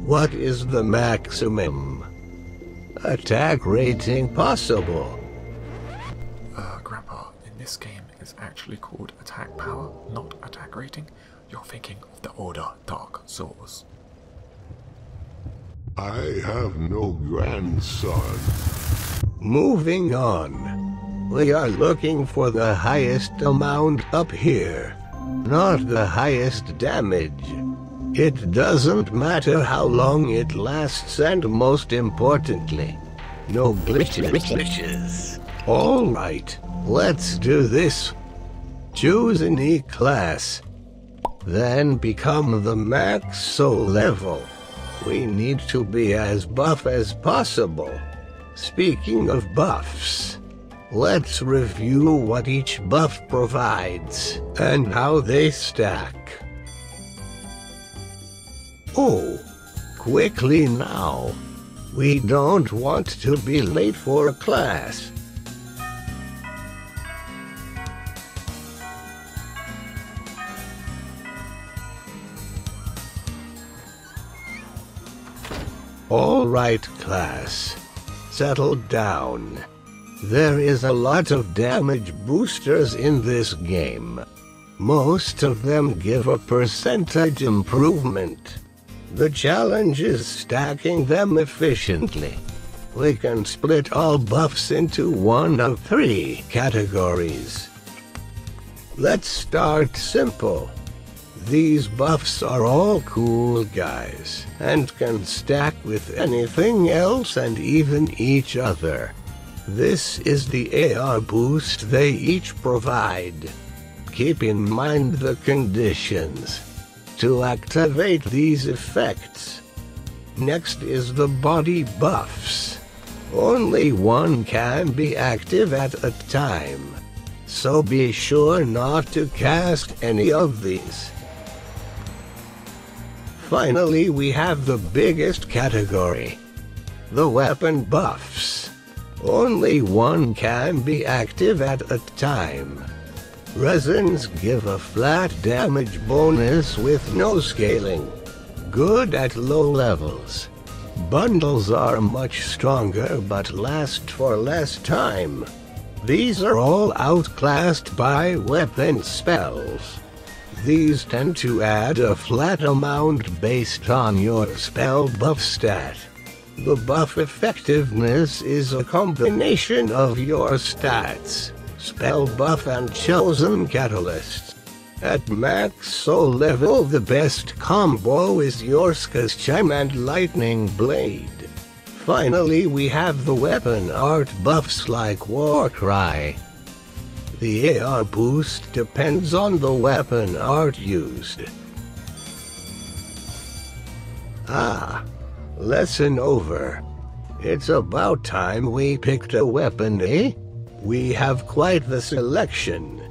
What is the maximum attack rating possible? Grandpa, in this game it's actually called attack power, not attack rating. You're thinking of the older Dark Souls. I have no grandson. Moving on. We are looking for the highest amount up here, not the highest damage. It doesn't matter how long it lasts, and most importantly, no glitches. Alright, let's do this. Choose any class. Then become the max soul level. We need to be as buff as possible. Speaking of buffs, let's review what each buff provides and how they stack. Oh, quickly now. We don't want to be late for a class. Alright class, settle down. There is a lot of damage boosters in this game. Most of them give a percentage improvement. The challenge is stacking them efficiently. We can split all buffs into one of 3 categories. Let's start simple. These buffs are all cool guys, and can stack with anything else and even each other. This is the AR boost they each provide. Keep in mind the conditions to activate these effects. Next is the body buffs. Only one can be active at a time, so be sure not to cast any of these. Finally, we have the biggest category, the weapon buffs. Only one can be active at a time. Resins give a flat damage bonus with no scaling. Good at low levels. Bundles are much stronger but last for less time. These are all outclassed by weapon spells. These tend to add a flat amount based on your spell buff stat. The buff effectiveness is a combination of your stats, spell buff and chosen catalyst. At max soul level, the best combo is your ʰᵒᵒᵉ and lightning blade. Finally, we have the weapon art buffs like war cry. The AR boost depends on the weapon art used. Lesson over. It's about time we picked a weapon, eh? We have quite the selection.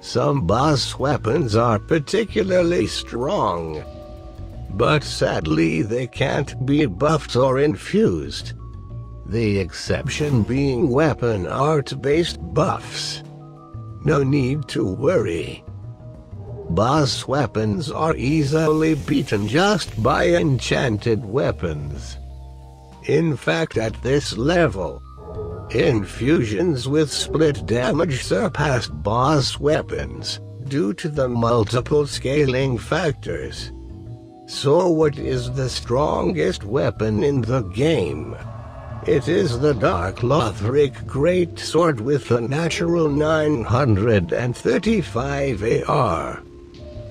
Some boss weapons are particularly strong, but sadly they can't be buffed or infused. The exception being weapon art-based buffs. No need to worry. Boss weapons are easily beaten just by enchanted weapons. In fact, at this level, infusions with split damage surpassed boss weapons due to the multiple scaling factors. So what is the strongest weapon in the game? It is the Dark Lothric Greatsword with a natural 935 AR.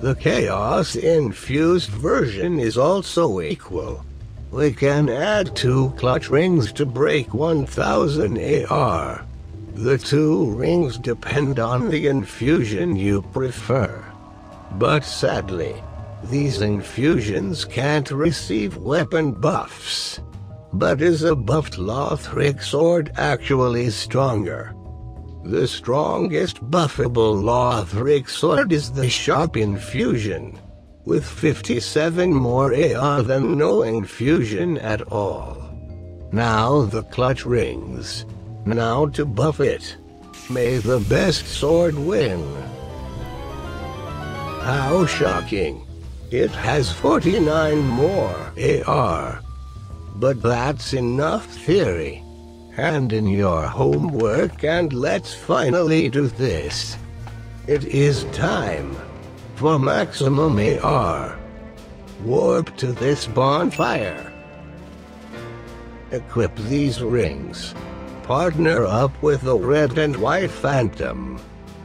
The Chaos-infused version is also equal. We can add 2 clutch rings to break 1000 AR. The 2 rings depend on the infusion you prefer. But sadly, these infusions can't receive weapon buffs. But is a buffed Lothric sword actually stronger? The strongest buffable Lothric sword is the Sharp Infusion, with 57 more AR than no infusion at all. Now the clutch rings. Now to buff it. May the best sword win. How shocking. It has 49 more AR. But that's enough theory. Hand in your homework and let's finally do this. It is time for maximum AR. Warp to this bonfire. Equip these rings. Partner up with the red and white phantom.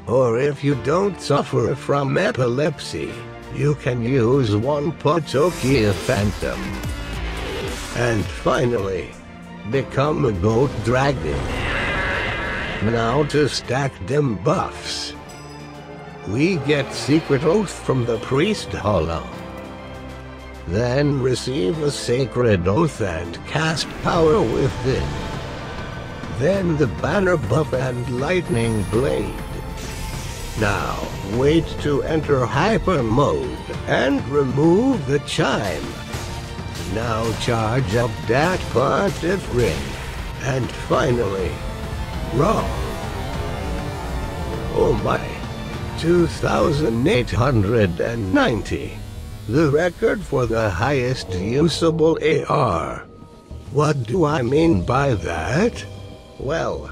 Or if you don't suffer from epilepsy, you can use one Patokia phantom. And finally, become a goat dragon. Now to stack them buffs. We get secret oath from the priest hollow. Then receive a sacred oath and cast power within. Then the banner buff and lightning blade. Now wait to enter hyper mode and remove the chime. Now charge up that pontiff ring. And finally, raw. Oh my, 2,890. The record for the highest usable AR. What do I mean by that? Well,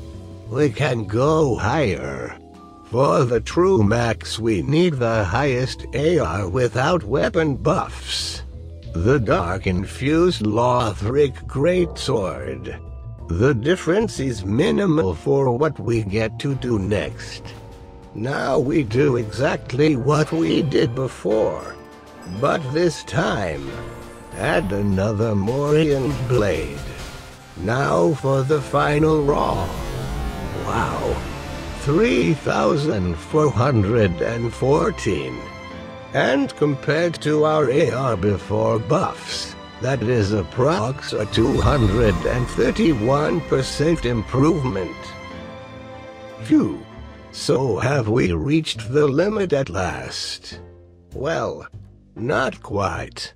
we can go higher. For the true max we need the highest AR without weapon buffs. The Dark Infused Lothric Greatsword. The difference is minimal for what we get to do next. Now we do exactly what we did before. But this time, add another Morian blade. Now for the final raw. Wow, 3,414. And compared to our AR before buffs, that is approx a 231% improvement. Phew! So have we reached the limit at last? Well, not quite.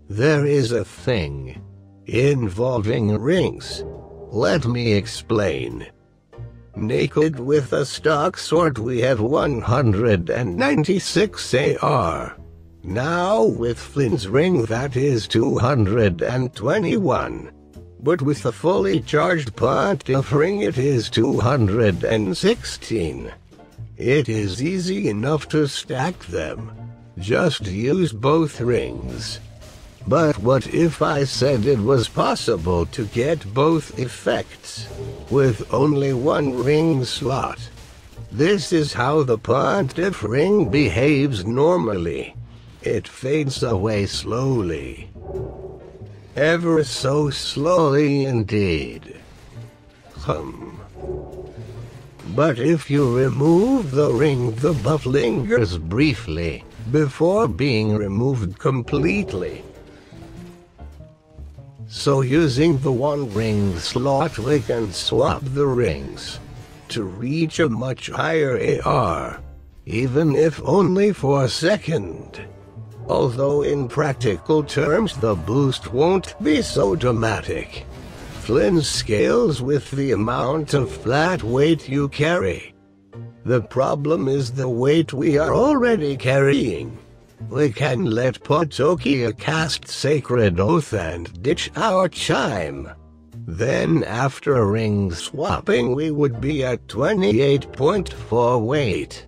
There is a thing involving rings. Let me explain. Naked with a stock sword we have 196 AR. Now with Flynn's ring that is 221. But with a fully charged pontiff ring it is 216. It is easy enough to stack them. Just use both rings. But what if I said it was possible to get both effects with only one ring slot? This is how the pontiff ring behaves normally. It fades away slowly. Ever so slowly indeed. But if you remove the ring, the buff lingers briefly before being removed completely. So using the one ring slot we can swap the rings to reach a much higher AR, even if only for a second. Although in practical terms the boost won't be so dramatic. Flynn scales with the amount of flat weight you carry. The problem is the weight we are already carrying. We can let Patokia cast Sacred Oath and ditch our chime. Then after ring swapping we would be at 28.4 weight.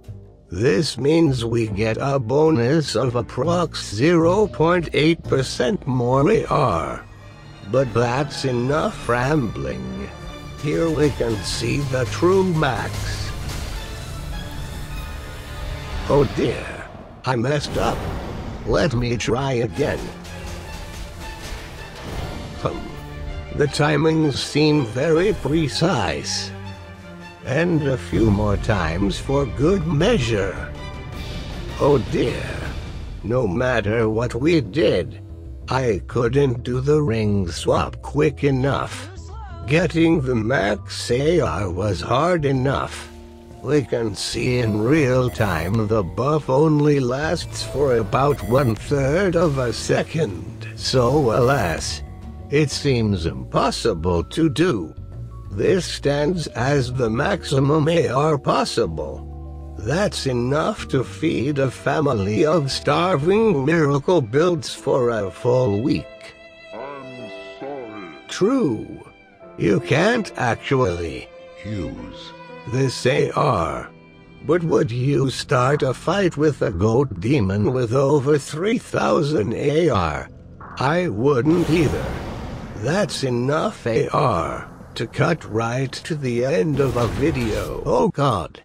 This means we get a bonus of approx 0.8% more AR. But that's enough rambling. Here we can see the true max. Oh dear. I messed up. Let me try again. The timings seem very precise. And a few more times for good measure. Oh dear. No matter what we did, I couldn't do the ring swap quick enough. Getting the max AR was hard enough. We can see in real time the buff only lasts for about 1/3 of a second, so alas, it seems impossible to do. This stands as the maximum AR possible. That's enough to feed a family of starving miracle builds for a full week. I'm sorry. True. You can't actually Use. this AR. But would you start a fight with a goat demon with over 3,000 AR? I wouldn't either. That's enough AR to cut right to the end of a video. Oh god.